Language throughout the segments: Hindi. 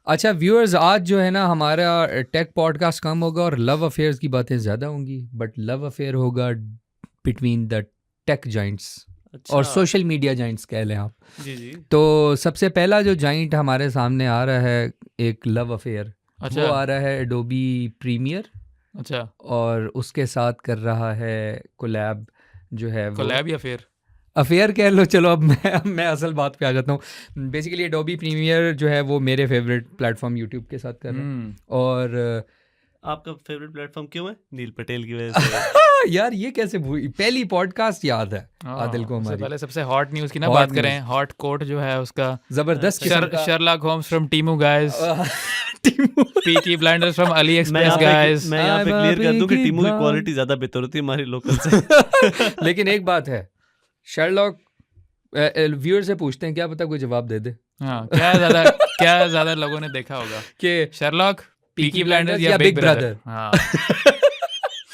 अच्छा व्यूअर्स, आज जो है ना हमारा टेक पॉडकास्ट कम होगा और लव अफेयर्स की बातें ज़्यादा होंगी, बट लव अफेयर होगा बिटवीन द टेक जाइंट्स और अच्छा। सोशल मीडिया जाइंट्स कह लें आप। जी जी। तो सबसे पहला जो जाइंट हमारे सामने आ रहा है एक लव अफेयर, वो अच्छा आ रहा है एडोबी प्रीमियर अच्छा और उसके साथ कर रहा है कोलैब जो है वो कोलैब या फिर अफेयर कह लो। चलो अब मैं असल बात पे आ जाता हूँ। बेसिकली एडोबी प्रीमियर जो है वो मेरे फेवरेट प्लेटफॉर्म यूट्यूब के साथ कर रहा है और आपका फेवरेट प्लेटफॉर्म क्यों है? नील पटेल की वजह से। यार ये कैसे पहली पॉडकास्ट याद है आदिल को सबसे हमारी पहले सबसे हॉट न्यूज़ की ना Hot बात news. करें, हॉट कोट जो है उसका जबरदस्त किस्म का Sherlock Holmes from Temu guys, Temu Peaky Blinders from Ali मैं एक्सप्रेस यहाँ पे गाइस। क्लियर कर दूं कि Peaky टीमू की Blinders. क्वालिटी ज्यादा बेहतर होती है हमारी लोकल से। लेकिन एक बात है, शर्लॉक व्यूअर से पूछते हैं, क्या पता कोई जवाब दे दे हाँ, क्या ज्यादा लोगों ने देखा होगा कि शर्लॉक, पीकी ब्लाइंडर्स या या बिग बिग ब्रदर। ब्रदर। हाँ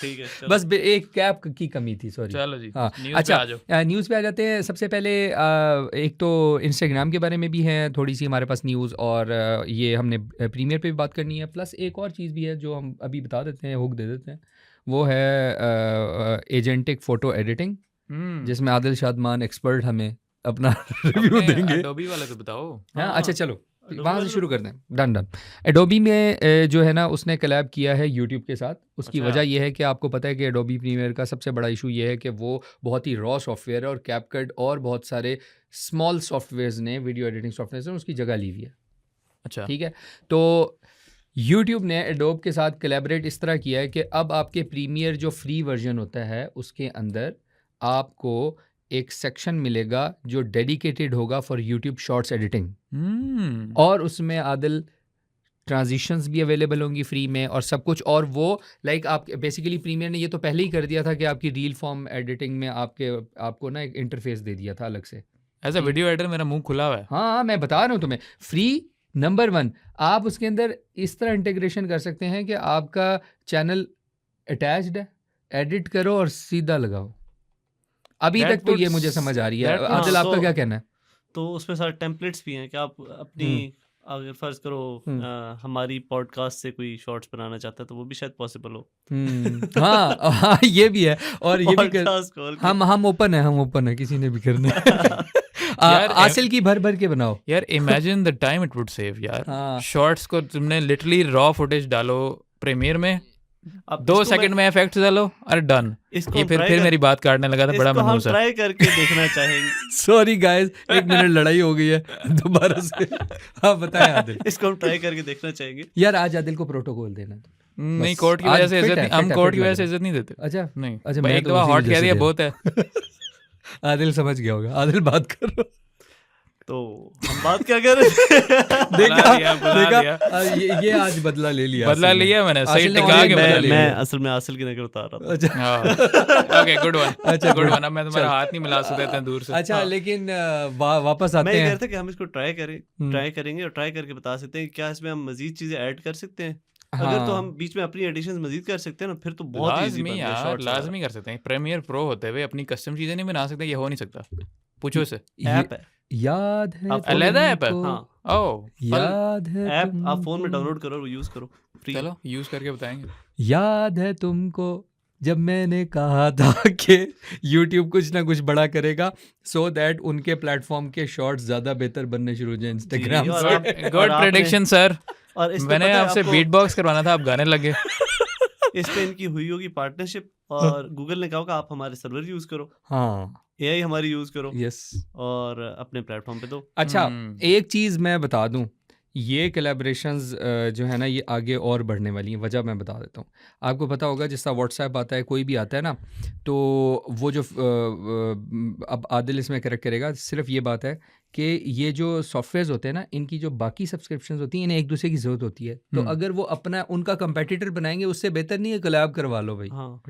ठीक है चलो। बस एक कैप की कमी थी, सॉरी। चलो जी, हाँ, न्यूज़ अच्छा, पे आ जाओ। न्यूज़ पे आ जाते हैं। सबसे पहले एक तो इंस्टाग्राम के बारे में भी है थोड़ी सी हमारे पास न्यूज़, और ये हमने प्रीमियर पे भी बात करनी है, प्लस एक और चीज़ भी है जो हम अभी बता देते हैं, हुक दे देते हैं। वो है एजेंटिक फ़ोटो एडिटिंग, जिसमें आदिल शादमान एक्सपर्ट हमें अपना रिव्यू देंगे। एडोबी वाले तो बताओ। हाँ, अच्छा चलो Adobe वहाँ से वाले शुरू तो- करते हैं। डन। एडोबी में जो है ना उसने कोलैब किया है यूट्यूब के साथ। उसकी अच्छा। वजह यह है कि आपको पता है कि एडोबी प्रीमियर का सबसे बड़ा इशू ये है कि वो बहुत ही रॉ सॉफ्टवेयर है और कैपकट और बहुत सारे स्मॉल सॉफ्टवेयर्स ने, वीडियो एडिटिंग सॉफ्टवेयर ने उसकी जगह ली हुई है। अच्छा ठीक है, तो यूट्यूब ने एडोब के साथ कोलैबोरेट इस तरह किया है कि अब आपके प्रीमियर जो फ्री वर्जन होता है उसके अंदर आपको एक सेक्शन मिलेगा जो डेडिकेटेड होगा फॉर यूट्यूब शॉर्ट्स एडिटिंग, और उसमें आदिल ट्रांजिशंस भी अवेलेबल होंगी फ्री में और सब कुछ। और वो लाइक आप बेसिकली प्रीमियर ने ये तो पहले ही कर दिया था कि आपकी रील फॉर्म एडिटिंग में आपको ना एक इंटरफेस दे दिया था अलग से। एज अ वीडियो एडिटर मेरा मुंह खुला हुआ है। हाँ, मैं बता रहा हूँ तुम्हें, फ्री नंबर 1। आप उसके अंदर इस तरह इंटीग्रेशन कर सकते हैं कि आपका चैनल अटैच्ड है, एडिट करो और सीधा लगाओ। अभी That तक तो ये puts- मुझे समझ आ रही है। that puts- आदिल आपका तो- क्या कहना है? तो उसमें सारे टेम्पलेट्स भी हैं कि आप अपनी अगर फर्ज करो हमारी पॉडकास्ट से कोई शॉर्ट्स बनाना चाहता है तो वो भी शायद पॉसिबल हो। हाँ हाँ, ये भी है। और ये भी Podcast खोल के। हम ओपन है किसी ने भी करना है। यार, आसिल की भर भर के बनाओ। यार imagine the time it would save यार। हाँ। शॉर्ट्स को तुमने लिटरली रॉ फुटेज डालो प्रीमियर में, अब 2 इसको सेकंड में इफेक्ट्स डालो और डन। इसको ये हम फिर try फिर कर- मेरी बात काटने लगा था, बड़ा इसको हम मनहूस है। ट्राई करके देखना चाहेंगे। सॉरी गाइस, 1 मिनट लड़ाई हो गई है दोबारा से। हाँ बताएं आदिल। इसको हम ट्राई करके देखना चाहेंगे। यार आज आदिल को प्रोटोकॉल देना। नहीं, बस, कोर्ट की आज वजह से fit इज्जत है, नहीं, हम fit है, कोर्ट fit की वजह लग से रहा है। इज्जत नहीं देते। अच्छा नहीं, अच्छा, भाई मैं एक तो दफा उसी हॉट वजह कह से दिया दे बहुत है। आदिल समझ गया होगा। आदिल बात करो। तो हम बात क्या कर रहे थे? बुला दिया। ये आज बदला ले लिया। बदला आसिल ने। लिया मैंने, सही आसिल ने टिका के already बदला ले लिया। मैं लिया। असल में आसिल की नजर उतार रहा था। अच्छा ओके, गुड वन। अच्छा, गुड good. वन। अब मैं तुम्हारा हाथ नहीं मिला सकते इतने दूर से। अच्छा, हाँ। लेकिन वापस मैं आते ये कह हैं। रहा था कि हम इसको ट्राई करेंगे और ट्राई करके बता सकते हैं कि क्या इसमें हम मजीद चीजें ऐड कर सकते हैं। अगर तो हाँ। हम बीच में अपनी एडिशंस मजीद कर सकते हैं ना, फिर तो बहुत इजी लाजमी बन गया यार, शॉर्ट्स। लाजमी कर सकते हैं। प्रीमियर प्रो होते हुए अपनी कस्टम चीजें नहीं बना सकते, ये हो नहीं सकता। पूछो इसे। ऐप है, याद है आप अलग ऐप है? तुमको, हाँ ओह, याद है ऐप आप फोन में तुमको, डाउनलोड करो और यूज करो फ्री। चलो यूज करके बताएंगे। याद है तुमको जब मैंने कहा था कि YouTube कुछ ना कुछ बड़ा करेगा सो दैट उनके प्लेटफॉर्म के शॉर्ट्स ज़्यादा बेहतर बनने शुरू हो जाए इंस्टाग्राम और से। आप- गुड आपने- प्रेडिक्शन सर। और इस पे मैंने पता है आपसे आपको- बीट बॉक्स करवाना था, आप गाने लगे। इस पे इनकी हुई होगी पार्टनरशिप और गूगल ने कहा होगा आप हमारे सर्वर यूज करो, हाँ, एआई हमारी यूज करो यस। और अपने प्लेटफॉर्म पे दो। अच्छा, एक चीज़ मैं बता दूं, ये कोलैबोरेशंस जो है ना ये आगे और बढ़ने वाली हैं। वजह मैं बता देता हूँ। आपको पता होगा जिस तरह व्हाट्सएप आता है, कोई भी आता है ना, तो वो जो अब आदिल इसमें करेक्ट करेगा, सिर्फ ये बात है कि ये जो सॉफ्टवेयर्स होते हैं ना, इनकी जो बाकी सब्सक्रिप्शंस होती हैं, इन्हें एक दूसरे की ज़रूरत होती है। तो अगर वो अपना उनका कंपेटिटर बनाएंगे, उससे बेहतर नहीं है कोलैब करवा लो भाई। हाँ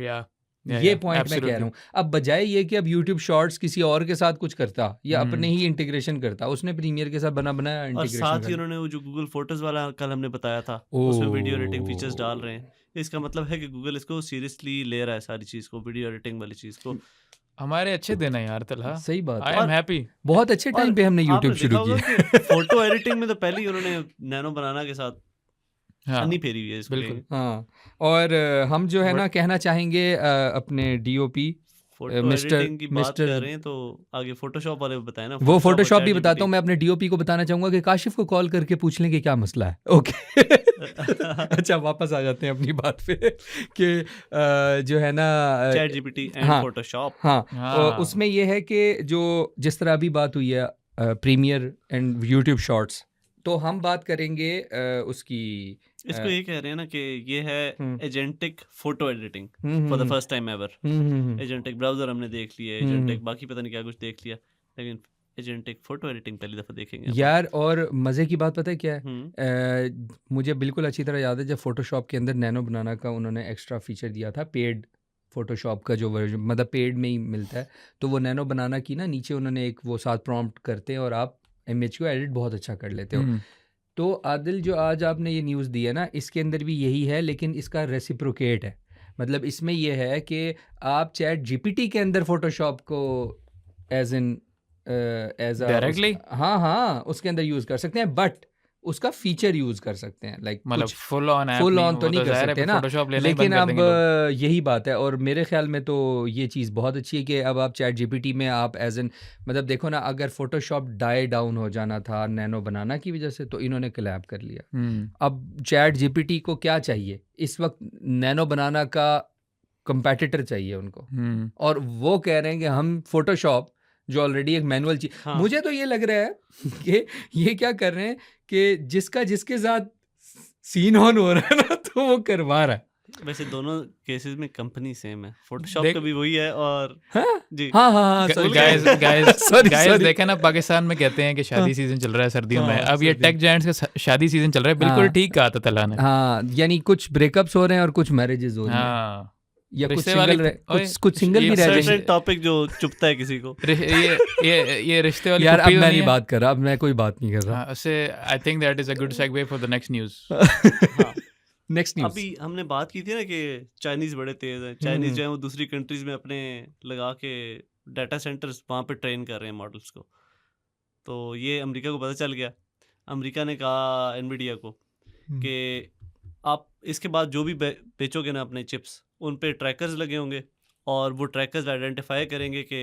ये पॉइंट मैं कह रहा हूँ। अब बजाय ये कि अब YouTube शॉर्ट्स किसी और के साथ कुछ करता या अपने ही इंटीग्रेशन करता, उसने प्रीमियर के साथ बनाया और इंटीग्रेशन साथ ही उन्होंने वो जो गूगल फोटोज वाला कल हमने बताया था, उसमें वीडियो एडिटिंग फीचर्स डाल रहे हैं। इसका मतलब है कि गूगल इसको सीरियसली ले रहा है, सारी चीज को, वीडियो एडिटिंग वाली चीज को। हमारे अच्छे दिन है यार तलहा, सही बात आई है। Am happy. बहुत अच्छे और टाइम पे हमने आपने यूट्यूब शुरू देखा होगा किया। कि फोटो एडिटिंग में तो पहले ही उन्होंने नैनो बनाना के साथ हाँ अन्नी फेरी हुई है इसको बिल्कुल। लेके। हाँ, और हम जो है ना कहना चाहेंगे अपने डीओपी फोटो मिस्टर एडिटिंग की बात मिस्टर कर रहे हैं तो आगे फोटोशॉप वाले बताएं ना। वो और फोटोशॉप भी बताता ChatGPT। हूँ। मैं अपने डीओपी को बताना चाहूंगा कि काशिफ को कॉल करके पूछ लें कि क्या मसला है। ओके। अच्छा, वापस आ जाते हैं अपनी बात पे कि जो है ना ChatGPT एंड हाँ फोटोशॉप। हाँ, हाँ उसमें ये है कि जो जिस तरह अभी बात हुई है प्रीमियर एंड यूट्यूब शॉर्ट्स, तो हम बात करेंगे उसकी इसको ये कह रहे हैं ना कि ये है agentic photo editing for the first time ever. Agentic browser हमने देख लिया, एजेंटिक बाकी पता नहीं क्या कुछ देख लिया, लेकिन एजेंटिक फोटो एडिटिंग पहली दफा देखेंगे अपन। यार। और मज़े की बात पता है क्या है? हम्म। मुझे बिल्कुल अच्छी तरह याद है जब फोटोशॉप के अंदर नैनो बनाना का उन्होंने एक्स्ट्रा फीचर दिया था, पेड फोटोशॉप का जो वर्जन, मतलब पेड में ही मिलता है, तो वो नैनो बनाना की ना नीचे उन्होंने एक वो साथ प्रॉम्प्ट करते हैं और आप इमेज को एडिट बहुत अच्छा कर लेते हो। तो आदिल, जो आज आपने ये न्यूज़ दी है ना, इसके अंदर भी यही है, लेकिन इसका रेसिप्रोकेट है। मतलब इसमें यह है कि आप चैट जीपीटी के अंदर फोटोशॉप को एज इन Directly? हाँ हाँ, उसके अंदर यूज़ कर सकते हैं, बट उसका फीचर यूज़ कर सकते हैं। लाइक मतलब कुछ फुल ऑन ऐप फुल नहीं, ऑन तो वो नहीं तो कर ज़ाहिर है सकते फिर ना, फोटोशॉप लेना ही लेकिन बंद कर अब देंगे लोग। यही बात है। और मेरे ख्याल में तो ये चीज़ बहुत अच्छी है कि अब आप चैट जीपीटी में आप एज एन, मतलब देखो ना, अगर फोटोशॉप डाई डाउन हो जाना था नैनो बनाना की वजह से, तो इन्होंने कोलैब कर लिया। अब चैट जीपीटी को क्या चाहिए इस वक्त? नैनो बनाना का कंपेटिटर चाहिए उनको, और वो कह रहे हैं कि हम फोटोशॉप जो ऑलरेडी एक मैनुअल चीज। हाँ। मुझे तो ये लग रहा है कि ये क्या कर रहे हैं कि जिसका जिसके साथ सीन ऑन हो रहा है ना, तो वो करवा रहा है। वैसे दोनों केसेस में कंपनी सेम है, फोटोशॉप देख- का भी वही है और हाँ जी। हाँ हाँ, भूल गए? Guys guys Sorry, guys sorry. देखे ना, पाकिस्तान में कहते हैं कि शादी सीजन चल रहा है सर्दियों में, हाँ, अब ये सर्दी। टेक जायंट्स का शादी सीजन चल रहा है। बिल्कुल हाँ। ठीक कहा था तला ने। हाँ, यानी कुछ ब्रेकअप्स हो रहे हैं और कुछ मैरिजेस हो रही हैं, हाँ, या कुछ रिश्ते वाली सिंगल ओए, कुछ सिंगल ये भी रह सर्टेन जाएंगे। टॉपिक जो चुभता है किसी को। ये रिश्ते वाली यार अब पुप्पी तो मैं नहीं नहीं है? बात कर रहा, अब मैं कोई बात नहीं कर रहा। हाँ, उससे I think that is a good segue for the next news. हाँ, नेक्स्ट न्यूज़। अभी हमने बात की थी ना कि चाइनीज बड़े तेज हैं। चाइनीज जो है वो दूसरी कंट्रीज में अपने लगा के डाटा सेंटर्स वहाँ पे ट्रेन कर रहे हैं मॉडल्स को। तो ये अमेरिका को पता चल गया। अमेरिका ने कहा एनवीडिया को कि आप इसके बाद जो भी बेचोगे ना अपने चिप्स, उन पे ट्रैकर्स लगे होंगे और वो ट्रैकर्स आइडेंटिफाई करेंगे कि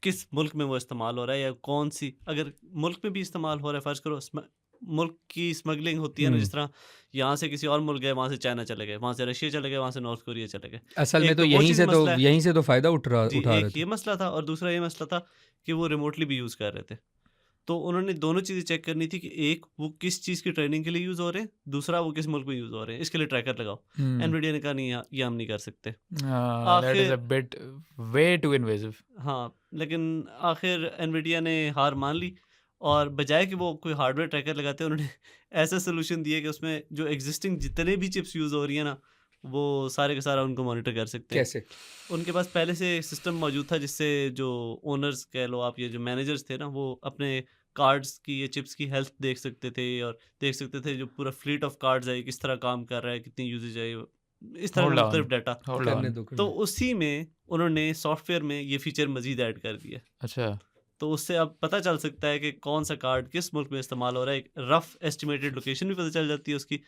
किस मुल्क में वो इस्तेमाल हो रहा है, या कौन सी, अगर मुल्क में भी इस्तेमाल हो रहा है, फ़र्ज़ करो मुल्क की स्मगलिंग होती है ना, जिस तरह यहाँ से किसी और मुल्क गए, वहाँ से चाइना चले गए, वहाँ से रशिया चले गए, वहाँ से नॉर्थ कोरिया चले गए। असल में एक तो वो यहीं चीज़ से तो मसला है। यहीं से तो फ़ायदा उठा जी, उठा एक रहे थे। ये मसला था और दूसरा ये मसला था कि वो रिमोटली भी यूज़ कर रहे थे। तो उन्होंने दोनों चीज़ें चेक करनी थी कि एक, वो किस चीज़ की ट्रेनिंग के लिए यूज़ हो रहे हैं, दूसरा वो किस मुल्क में यूज़ हो रहे हैं, इसके लिए ट्रैकर लगाओ। एनवीडिया ने कहा नहीं, ये हम नहीं कर सकते। That is a bit way too invasive. हाँ, लेकिन आखिर एनवीडिया ने हार मान ली और बजाय कि वो कोई हार्डवेयर ट्रैकर लगाते, उन्होंने ऐसा सोल्यूशन दिया कि उसमें जो एग्जिस्टिंग जितने भी चिप्स यूज़ हो रही है ना, वो सारे का सारा उनको मॉनिटर कर सकते हैं। कैसे? उनके पास पहले से सिस्टम मौजूद था जिससे जो ओनर्स कह लो आप, ये जो मैनेजर्स थे ना, वो अपने कार्ड्स की, ये चिप्स की हेल्थ देख सकते थे और देख सकते थे जो पूरा फ्लीट ऑफ कार्ड्स है किस तरह काम कर रहा है, कितनी यूजेज है, इस तरह Hold का on. मुख्तलिफ डाटा। Hold करने on. दो तो उसी में उन्होंने सॉफ्टवेयर में ये फीचर मजीद ऐड कर दिया। अच्छा, तो उससे अब पता चल सकता है कि कौन सा कार्ड किस मुल्क में इस्तेमाल हो रहा है। एक रफ एस्टिमेटेड लोकेशन भी पता चल जाती है उसकी,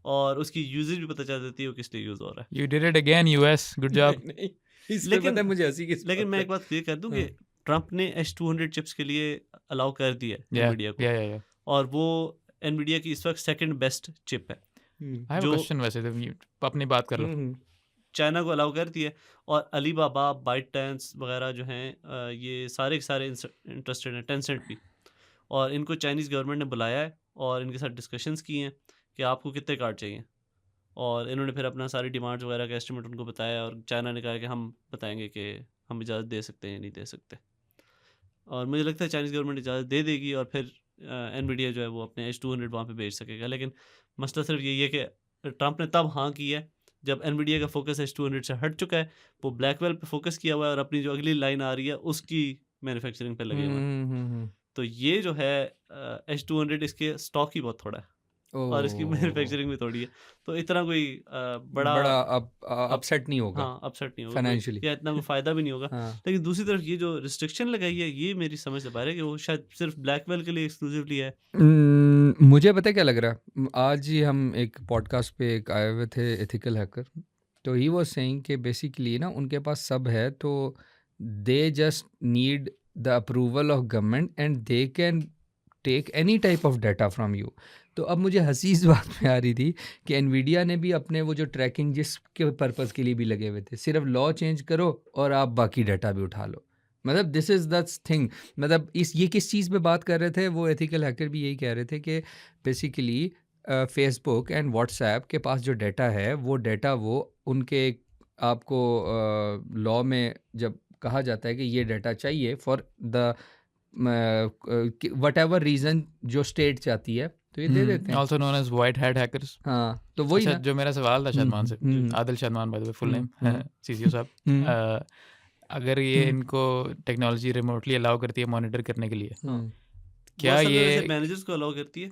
और उसकी यूजेज भी पता चल जाती है वो किस लिए यूज़ हो रहा है। you did it again US, good job. नहीं, इसमें लेकिन- पता है मुझे हंसी किस लेकिन बात मैं पे? एक बात क्लियर कर दूं कि हाँ। ट्रंप ने H200 चिप्स के लिए अलाउ कर दिया है Yeah, एनवीडिया को, yeah. और वो एनवीडिया की इस वक्त सेकंड बेस्ट चिप है। हम्म, I have a जो- question वैसे तो अपनी बात कर लो। चाइना को अलाउ कर दिया है, और अलीबाबा, बाइटडांस वगैरह जो हैं ये सारे के सारे इंटरेस्टेड हैं, टेंसेंट भी, और इनको चाइनीज़ गवर्नमेंट ने बुलाया है और इनके साथ डिस्कशंस किए हैं कि आपको कितने कार्ड चाहिए, और इन्होंने फिर अपना सारी डिमांड्स वगैरह का एस्टिमेट उनको बताया, और चाइना ने कहा कि हम बताएंगे कि हम इजाज़त दे सकते हैं या नहीं दे सकते। और मुझे लगता है चाइनीज़ गवर्नमेंट इजाज़त दे देगी और फिर एनवीडिया जो है वो अपने H200 वहाँ पे बेच सकेगा। लेकिन मसला सिर्फ यही है कि ट्रंप ने तब हाँ की है जब एनवीडिया का फोकस H200 से हट चुका है, वो ब्लैकवेल पे फोकस किया हुआ है और अपनी जो अगली लाइन आ रही है उसकी मैन्युफैक्चरिंग पे लगे हुए हैं। तो ये जो है H200 इसके स्टॉक ही बहुत थोड़ा है। और इसकी ओह! मैन्युफैक्चरिंग भी थोड़ी है। तो इतना कोई बड़ा बड़ा अप अपसेट नहीं होगा हाँ, अपसेट नहीं होगा कोई, फाइनेंशियली। या इतना कोई फ़ायदा भी नहीं होगा। हाँ। लेकिन दूसरी तरफ ये जो रिस्ट्रिक्शन लगाई है, ये मेरी समझ से बाहर है कि वो शायद सिर्फ़ ब्लैकमेल के लिए एक्सक्लूसिवली है। मुझे पता है क्या लग रहा है? आज ही हम एक पॉडकास्ट पे एक आए हुए थे एथिकल हैकर, तो ही वाज़ सेइंग कि बेसिकली ना उनके पास सब है, तो they just need the approval of government and they can take any type of data from you. तो अब मुझे हँसी इस बात में आ रही थी कि एनवीडिया ने भी अपने वो जो ट्रैकिंग जिसके पर्पज़ के लिए भी लगे हुए थे, सिर्फ लॉ चेंज करो और आप बाकी डाटा भी उठा लो। मतलब दिस इज़ द थिंग। मतलब ये किस चीज़ पे बात कर रहे थे, वो एथिकल हैकर भी यही कह रहे थे कि बेसिकली फेसबुक एंड व्हाट्सएप के पास जो डाटा है, वो डाटा वो उनके आपको लॉ में जब कहा जाता है कि ये डाटा चाहिए for the whatever reason जो स्टेट चाहती है, तो ये दे देते हैं। Also known as white hat hackers. हाँ, तो वही अच्छा, ना। जो मेरा सवाल था शादमान से, hmm, Adil Shadman by the way full name, hmm, CCO साहब, हम्म, अगर ये हम्म, इनको टेक्नोलॉजी रिमोटली अलाउ करती है मॉनिटर करने के लिए, हम्म, क्या वो असल में वैसे ये मैनेजर्स को अलाउ करती है,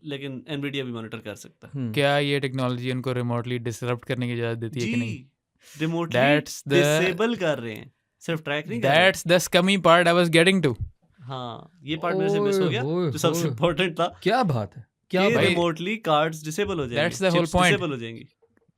लेकिन एनवीडिया भी मॉनिटर कर सकता है। हम्म। क्या ये टेक्नोलॉजी उनको रिमोटली डिसरप्ट करने की इजाज़त देती है कि नहीं? जी, रिमोटली That's the डिसेबल कर रहे हैं, सिर्फ ट्रैक नहीं कर रहे। that's the scummy part I was getting to. हाँ, ये पार्ट मेरे से मिस हो गया, ओए जो सबसे होए, इम्पोर्टेंट था क्या बात है, क्या कि बात है। भाई, रिमोटली कार्ड्स डिसेबल हो जाएंगे, That's the whole chips point. Disable हो जाएंगी।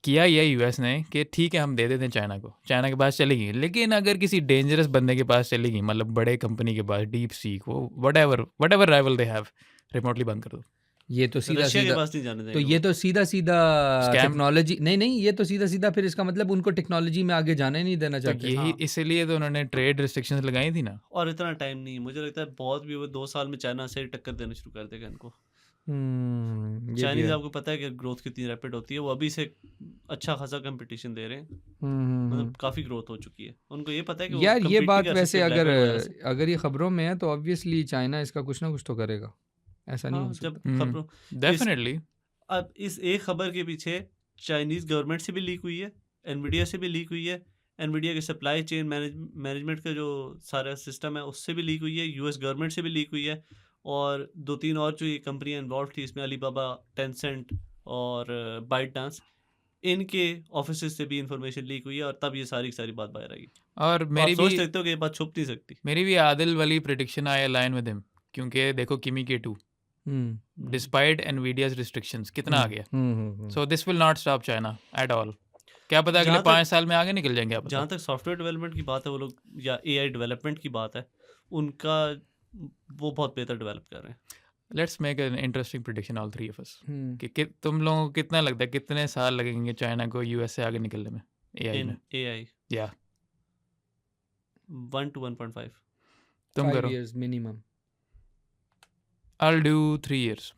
किया ये यूएस ने कि ठीक है हम दे देते हैं चाइना को, चाइना के पास चलेगी, लेकिन अगर किसी डेंजरस बंदे के पास चलेगी, मतलब बड़े कंपनी के पास, डीप सीक, वो whatever rival they have, remotely बंद कर दो। ये तो सीधा रशिया के सीधा, पास नहीं जाने तो देंगे ये वो। तो सीधा सीधा स्कैम। टेक्नोलॉजी नहीं, ये तो सीधा सीधा फिर इसका मतलब उनको टेक्नोलॉजी में आगे जाने नहीं देना तो चाहते। यही हाँ। इसीलिए तो उन्होंने ट्रेड रिस्ट्रिक्शंस लगाई थी ना। और इतना टाइम नहीं है, मुझे लगता है बहुत भी वो 2 साल में चाइना से टक्कर देना शुरू कर देगा इनको। ये भी चाइनीज है। आपको पता है कि ग्रोथ कितनी रैपिड होती है, वो अभी से अच्छा खासा कंपटीशन दे रहे हैं, हम्म। मतलब काफी ग्रोथ हो चुकी है। उनको ये पता है कि वो यार ये compete नहीं बात कर वैसे सकते अगर black whale वगैरह से। अगर ये खबरों में है तो ऑब्वियसली चाइना इसका कुछ ना कुछ तो करेगा, ऐसा नहीं हाँ, हो जब सकता। खबरों डेफिनेटली। अब इस एक खबर के पीछे चाइनीज गवर्नमेंट से भी लीक हुई है, एनवीडिया से भी लीक हुई है, एनवीडिया के सप्लाई चेन मैनेजमेंट का जो सारा सिस्टम है उससे भी लीक हुई है, यूएस गवर्नमेंट से भी लीक हुई है, और 2-3 और जो ये कंपनियां इन्वॉल्व थी इसमें, अलीबाबा, टेंसेंट और बाइट डांस, इनके ऑफिस से भी इंफॉर्मेशन लीक हुई है, और तब ये सारी की सारी बात बाहर आई। और आप मेरी सोच भी सकते हो कि ये बात छुप नहीं सकती। मेरी भी आदिल वाली prediction I align with him, क्योंकि देखो किमी के 2 डिस्पाइट एनवीडियाज रिस्ट्रिक्शंस कितना आ गया। So this will not stop China at all. क्या पता अगले जहाँ तक 5 साल में आगे निकल जाएंगे। आप जहाँ तक सॉफ्टवेयर डेवलपमेंट की बात है, वो लोग, या एआई डेवलपमेंट की बात है, उनका वो बहुत बेहतर डेवलप कर रहे हैं। Let's make an interesting prediction all three of us कि तुम लोगों को कितना लगता है कितने साल लगेंगे चाइना को यूएस से आगे निकलने में एआई में? इन एआई या 1 to 1.5। तुम 5 करो। years minimum. I'll do 3 years।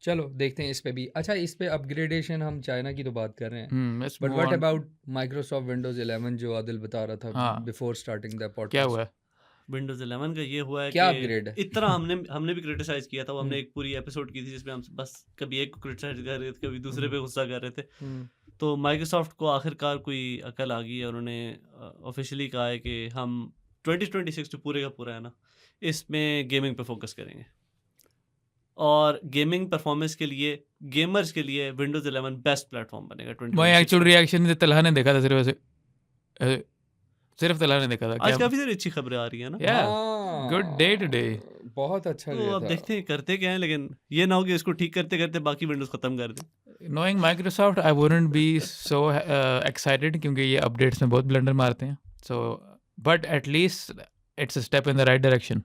चलो देखते हैं इस पे भी। अच्छा, इस पे अपग्रेडेशन हम चाइना की तो बात कर रहे हैं, let's but move what on। About Microsoft Windows 11 जो आदिल बता रहा था हाँ। बिफोर स्टार्टिंग द क्या पॉडकास्ट? हुआ है? विंडोज 11 का ये हुआ है क्या कि अपग्रेड है? इतना हमने भी क्रिटिसाइज किया था, वो हमने हम्म। एक पूरी एपिसोड की थी जिसमें हम बस कभी एक को क्रिटिसाइज कर रहे थे, कभी दूसरे पे गुस्सा कर रहे थे। तो माइक्रोसॉफ्ट को आखिरकार कोई अकल आ गई है, उन्होंने ऑफिशियली कहा है कि हम 2026 जो पूरे का पूरा है ना, इसमें गेमिंग पे फोकस करेंगे, और गेमिंग परफॉर्मेंस के लिए, गेमर्स के लिए विंडोज 11 बेस्ट प्लेटफॉर्म बनेगा 2026 मैं एक्चुअल में। रिएक्शन तलहा ने देखा था सिर्फ ऐसे, सिर्फ तलहा ने देखा था। आज क्या काफी सारी अच्छी खबरें आ रही है ना, गुड डे टुडे। बहुत अच्छा तो गया अब था। देखते हैं करते क्या है, लेकिन ये ना हो कि इसको ठीक करते करते बाकी विंडोज खत्म कर दें। Knowing Microsoft I wouldn't be so excited, क्योंकि ये अपडेट्स में बहुत ब्लंडर मारते हैं। So but at least it's a step in the right direction.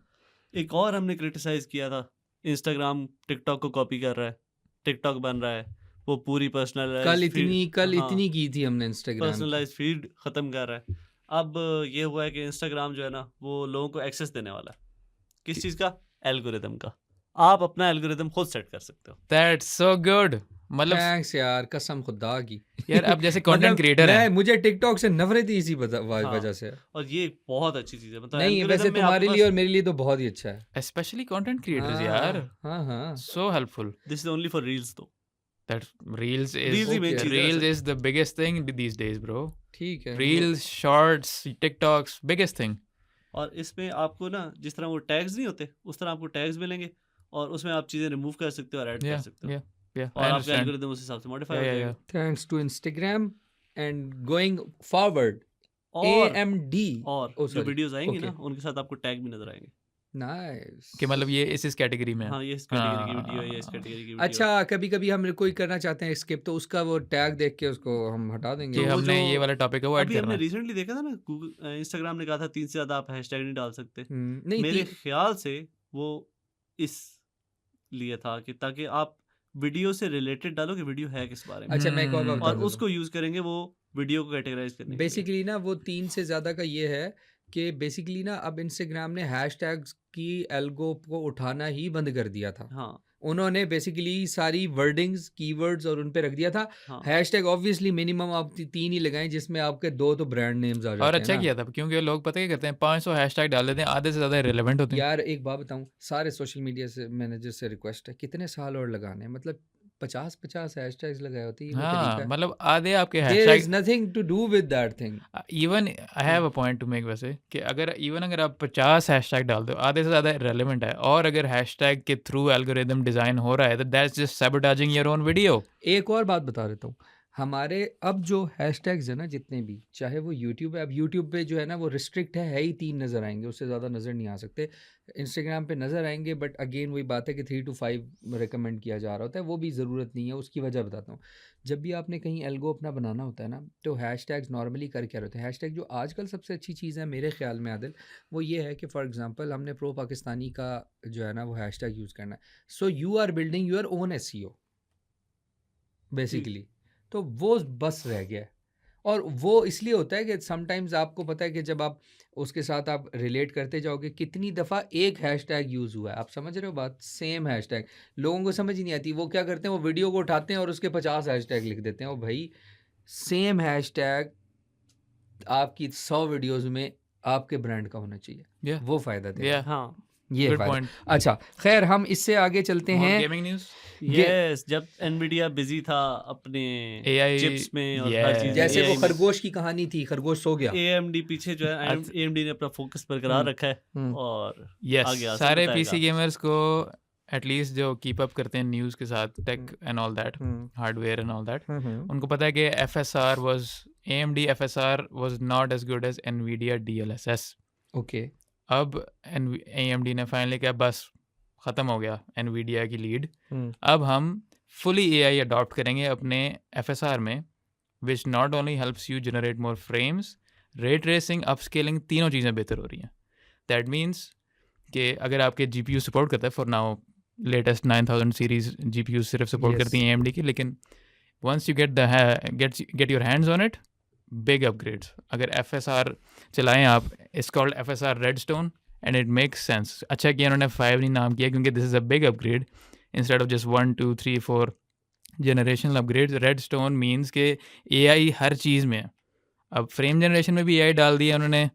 एक और हमने क्रिटिसाइज किया था, इंस्टाग्राम टिकटॉक को कॉपी कर रहा है, टिकटॉक बन रहा है, वो पूरी कल पर्सनलाइज इतनी की थी हमने इंस्टाग्राम की। पर्सनलाइज फीड खत्म कर रहा है। अब ये हुआ है कि इंस्टाग्राम जो है ना, वो लोगों को एक्सेस देने वाला है। किस चीज़ का? एल्गोरिदम का। आप अपना एल्गोरिदम खुद सेट कर सकते हो। That's so good. मतलब थैंक्स यार, कसम खुदा की। यार अब जैसे कंटेंट मतलब क्रिएटर है, मुझे टिकटॉक से नफरत ही इसी हाँ, वजह से। और ये बहुत अच्छी चीज़ है, मतलब नहीं, algorithm वैसे में तुम्हारे आपके लिए और पास, मेरे लिए तो बहुत ही अच्छा है। स्पेशली कंटेंट क्रिएटर्स यार, हाँ हाँ। So helpful. This is only for reels though। That reels Reels he main is चीज़ है reels वैसे। is the biggest thing these days, bro. ठीक है। Reels, shorts, TikToks, biggest thing. और इसमें आपको ना, जिस तरह वो टैग्स नहीं होते, उस तरह आपको टैग्स मिलेंगे, और उसमें आप चीज़ें रिमूव कर सकते हो और ऐड कर Yeah, सकते हो yeah, yeah. और I आपका understand. एल्गोरिदम उस हिसाब से मॉडिफाई हो Yeah, जाएगा। yeah. Thanks to Instagram and going forward, और AMD. Oh, जो sorry. वीडियोस आएंगी Okay. ना उनके साथ आपको टैग भी नजर आएंगे Nice. कि मतलब ये इस कैटेगरी में है। हाँ ये इस कैटेगरी की वीडियो है, ये इस हाँ। कैटेगरी की वीडियो अच्छा, कभी कभी हम कोई करना चाहते हैं स्किप, तो उसका वो टैग देख के उसको हम हटा कि देंगे। तो वो हमने जो ये वाला टॉपिक है वो ऐड अभी करना हमने है। रिसेंटली देखा था ना, गूगल इंस्टाग्राम ने कहा था 3 से ज़्यादा आप हैशटैग नहीं डाल सकते। नहीं, मेरे ख्याल से वो इस लिए था कि ताकि आप वीडियो से रिलेटेड डालो कि वीडियो है किस बारे में, अच्छा, मैं एक और बात बता और देता हूँ। उसको यूज करेंगे वो वीडियो को कैटेगराइज करने के लिए। बेसिकली ना वो 3 से ज़्यादा का ये है कि बेसिकली ना अब इंस्टाग्राम ने हैशटैग्स की एल्गो को उठाना ही बंद कर दिया था। हाँ उन्होंने बेसिकली सारी वर्डिंग्स, कीवर्ड्स और उन पे रख दिया था। हाँ हैशटैग ऑब्वियसली मिनिमम आप 3 ही लगाएं जिसमें आपके 2 तो ब्रांड नेम्स आ जाते और हैं अच्छा ना। किया था क्योंकि लोग पता क्या करते हैं 500 हैशटैग डाल देते हैं, आधे से ज़्यादा रिलेवेंट होते हैं। यार एक बात बताऊं, सारे सोशल मीडिया से मैनेजर से रिक्वेस्ट है, कितने साल और लगाने हैं, मतलब 50 हैशटैग्स लगाए होते हैं, ये कोई हाँ तरीका है? मतलब आधे आपके There hashtag is nothing to do with that thing. Even I have a point two make वैसे कि अगर आप 50 हैशटैग डाल दो आधे से ज़्यादा रेलेवेंट है, और अगर हैशटैग के थ्रू एल्गोरिदम डिज़ाइन हो रहा है तो that's just sabotaging your own video. एक और बात बता देता हूँ, हमारे अब जो हैशटैग्स है ना जितने भी, चाहे वो यूट्यूब है, अब यूट्यूब पे जो है ना वो रिस्ट्रिक्ट है ही 3 नज़र आएंगे, उससे ज़्यादा नज़र नहीं आ सकते। इंस्टाग्राम पे नज़र आएंगे, बट अगेन वही बात है कि 3 to 5 रिकमेंड किया जा रहा होता है, वो भी ज़रूरत नहीं है। उसकी वजह बताता हूँ, जब भी आपने कहीं एल्गो अपना बनाना होता है ना, तो हैशटैग्स नॉर्मली कर क्या होते हैं। हैशटैग जो आजकल सबसे अच्छी चीज़ है मेरे ख्याल में आदिल, वो ये है कि फॉर एग्जांपल हमने प्रो पाकिस्तानी का जो है ना वो हैशटैग यूज़ करना है, so you are building your own SEO basically, तो वो बस रह गया है। और वो इसलिए होता है कि समटाइम्स आपको पता है कि जब आप उसके साथ आप रिलेट करते जाओगे, कितनी दफ़ा एक हैशटैग यूज़ हुआ है, आप समझ रहे हो बात, सेम हैशटैग लोगों को समझ ही नहीं आती। वो क्या करते हैं, वो वीडियो को उठाते हैं और उसके 50 हैशटैग लिख देते हैं। और भाई सेम हैशटैग आपकी 100 वीडियोस में आपके ब्रांड का होना चाहिए, Yeah. वो फ़ायदा देगा। Yeah. हाँ ये गुड फ़ायदा। पॉइंट। अच्छा खैर, हम इससे आगे चलते हैं। Gaming news. यस, जब एनवीडिया बिजी था अपने AI चिप्स में और हर yes. चीज में, जैसे वो AI में, खरगोश की कहानी थी, खरगोश सो गया। AMD पीछे जो है, AMD ने अपना फोकस बरकरार रखा है हम्म। और यस, आगे आसिफ सारे बताएगा। पीसी गेमर्स को एटलीस्ट जो कीप अप करते हैं न्यूज़ के साथ, tech and all that, hardware and all that, उनको पता है कि AMD FSR was not as good as NVIDIA DLSS। Okay, अब AMD ने फाइनली कहा बस ख़त्म हो गया NVIDIA की लीड, अब हम फुली AI अडॉप्ट करेंगे अपने FSR में, which not only helps you generate more frames, ray tracing, upscaling, तीनों चीज़ें बेहतर हो रही हैं। दैट मीन्स कि अगर आपके GPU सपोर्ट करता है, for now latest 9000 series GPU सिर्फ सपोर्ट Yes. करती हैं AMD की, लेकिन once you get your hands on it, big upgrades. अगर FSR चलाएं आप, it's called FSR Redstone and it makes sense. अच्छा किया उन्होंने 5 नहीं नाम किया, क्योंकि this is a big upgrade instead of just 1 2 3 4 generational upgrades. Redstone means के AI हर चीज़ में है। अब फ्रेम जनरेशन में भी AI डाल दिया उन्होंने,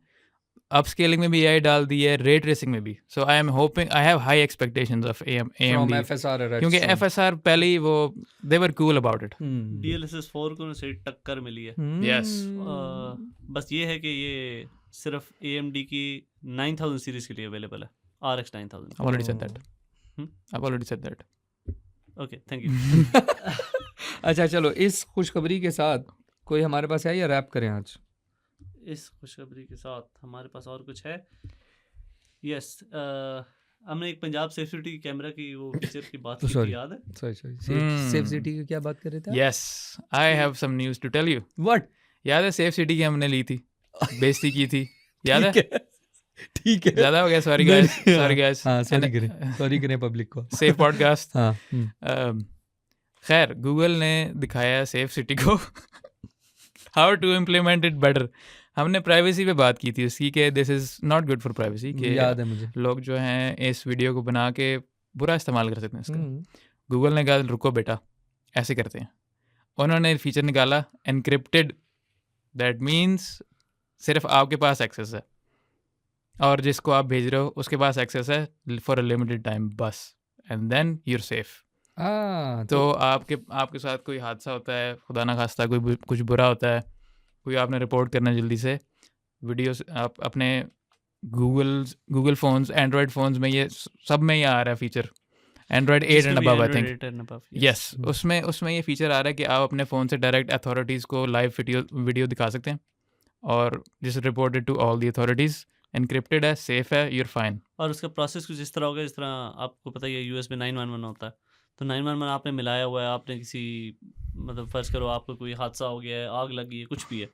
अपस्केलिंग में भी AI डाल दी है, रे ट्रेसिंग में भी। So I am hoping, I have high expectations of from AMD, FSR क्योंकि FSR पहले ही वो they were cool about it. DLSS 4 को सही टक्कर मिली है। Yes. बस ये है कि ये सिर्फ AMD की 9000 सीरीज के लिए अवेलेबल है, RX 9000। I've already said that. Hmm? I've already said that. Okay, thank you. अच्छा चलो, इस खुशखबरी के साथ कोई हमारे पास है या रैप करें आज? इस खुशखबरी के साथ हमारे पास और कुछ है। यस, हमने एक पंजाब सेफ सिटी कैमरा की वो फीचर की बात की थी, Sorry. याद है? Sorry Hmm. सेफ सिटी की क्या बात कर रहे थे? Yes, I have some news to tell you. What? याद है सेफ सिटी की हमने ली थी, बेइज्जती की थी, याद है? ठीक है। ज़्यादा हो गया, सॉरी गाइस, सॉरी गाइस। हाँ, सॉरी करें पब्लिक को। Safe podcast. हाँ। खैर, गूगल ने दिखाया सेफ सिटी को how to implement it better. हमने प्राइवेसी पे बात की थी उसकी कि this is not good for privacy, कि याद है मुझे। लोग जो हैं इस वीडियो को बना के बुरा इस्तेमाल कर सकते हैं इसका। गूगल ने कहा रुको बेटा, ऐसे करते हैं। उन्होंने फीचर निकाला एनक्रिप्टेड, दैट मीन्स सिर्फ आपके पास एक्सेस है और जिसको आप भेज रहे हो उसके पास एक्सेस है फॉर अ लिमिटेड टाइम बस, एंड देन यूर सेफ। तो आपके साथ कोई हादसा होता है, खुदा ना खास्ता कोई कुछ बुरा होता है, कोई आपने रिपोर्ट करना है जल्दी से, वीडियोस आप अपने गूगल फ़ोन्स, एंड्रॉयड फ़ोन्स में, ये सब में ही आ रहा है फीचर एंड्रॉयड 8 जिसमें एंड भी above I Android think 8 and above, yes उसमें ये फीचर आ रहा है कि आप अपने फ़ोन से डायरेक्ट अथॉरिटीज़ को लाइव वीडियो दिखा सकते हैं और this reported to all the authorities, encrypted है, सेफ है, यूर फाइन। और उसका प्रोसेस कुछ इस तरह होगा जिस तरह आपको पता ही है यूएस में 911 होता है, तो 911 आपने मिलाया हुआ है, आपने किसी मतलब फ़र्ज़ करो आपको कोई हादसा हो गया है, आग लगी है, कुछ भी है,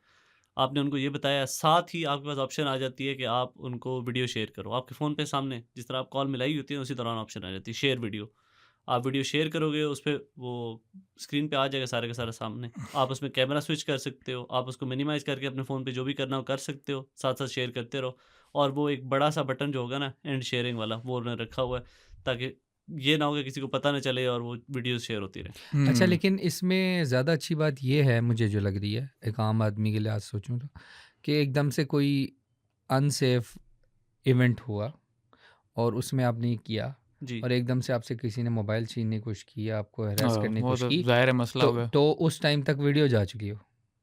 आपने उनको ये बताया, साथ ही आपके पास ऑप्शन आ जाती है कि आप उनको वीडियो शेयर करो आपके फ़ोन पे सामने, जिस तरह आप कॉल मिलाई होती है उसी दौरान ऑप्शन आ जाती है शेयर वीडियो। आप वीडियो शेयर करोगे उस पे वो स्क्रीन पे आ जाएगा सारे का सारा सामने, आप उसमें कैमरा स्विच कर सकते हो, आप उसको मिनिमाइज़ करके अपने फ़ोन पे जो भी करना हो कर सकते हो, साथ-साथ शेयर करते रहो। और वो एक बड़ा-सा बटन जो होगा ना एंड शेयरिंग वाला, वो उन्होंने रखा हुआ है ताकि ये ना हो कि किसी को पता ना चले और वो वीडियोज़ शेयर होती रहें। अच्छा, लेकिन इसमें ज़्यादा अच्छी बात ये है मुझे जो लग रही है, एक आम आदमी के लिए आज सोचूँ तो, कि एकदम से कोई अनसेफ इवेंट हुआ और उसमें आपने ये किया जी, और एकदम से आपसे किसी ने मोबाइल छीनने की कोशिश की, आपको हैरेस करने की वो कोशिश तो की, ज़ाहिर है मसला तो होगा। तो उस टाइम तक वीडियो जा चुकी हो।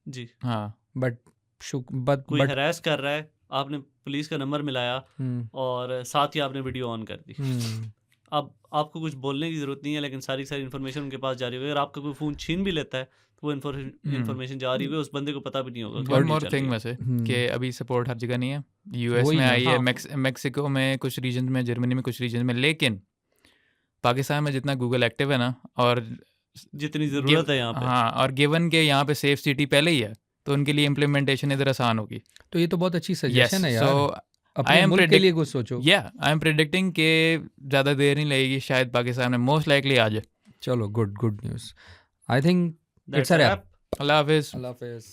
जी। हाँ, बट कोई बट हैरेस कर रहा है, आपने पुलिस का नंबर मिलाया हुँ, और साथ ही आपने वीडियो ऑन कर दी। हुँ, अब आपको कुछ बोलने की ज़रूरत नहीं है, लेकिन सारी की सारी इन्फॉर्मेशन उनके पास जा रही होगी। अगर आपका कोई फ़ोन छीन भी लेता है, तो वो इन्फॉर्मेशन जा रही होगी, उस बंदे को पता भी नहीं होगा कि वन वीडियो मोर चल थिंग रही है। वैसे हुँ, कि अभी सपोर्ट हर जगह नहीं है, यूएस वही में ना। आई है, हाँ, मेक्सिको में कुछ रीजन में, जर्मनी में कुछ रीजन में, लेकिन पाकिस्तान में जितना गूगल एक्टिव है ना, और जितनी गिव ज़रूरत है यहाँ पे। हाँ, और गिवन के यहाँ पे सेफ सिटी पहले ही है, तो उनके लिए इम्प्लीमेंटेशन इधर आसान होगी। तो ये तो बहुत अच्छी यस, सजेशन है सो यार, आई अपने एम मुल्क के लिए कुछ सोचो। आई एम प्रेडिक्टिंग कि ज़्यादा देर नहीं लगेगी, शायद पाकिस्तान में मोस्ट लाइकली आ जाए। चलो, good news. I think it's that's a a wrap. Wrap. अल्लाह हाफिज़। अल्लाह हाफ़िज़।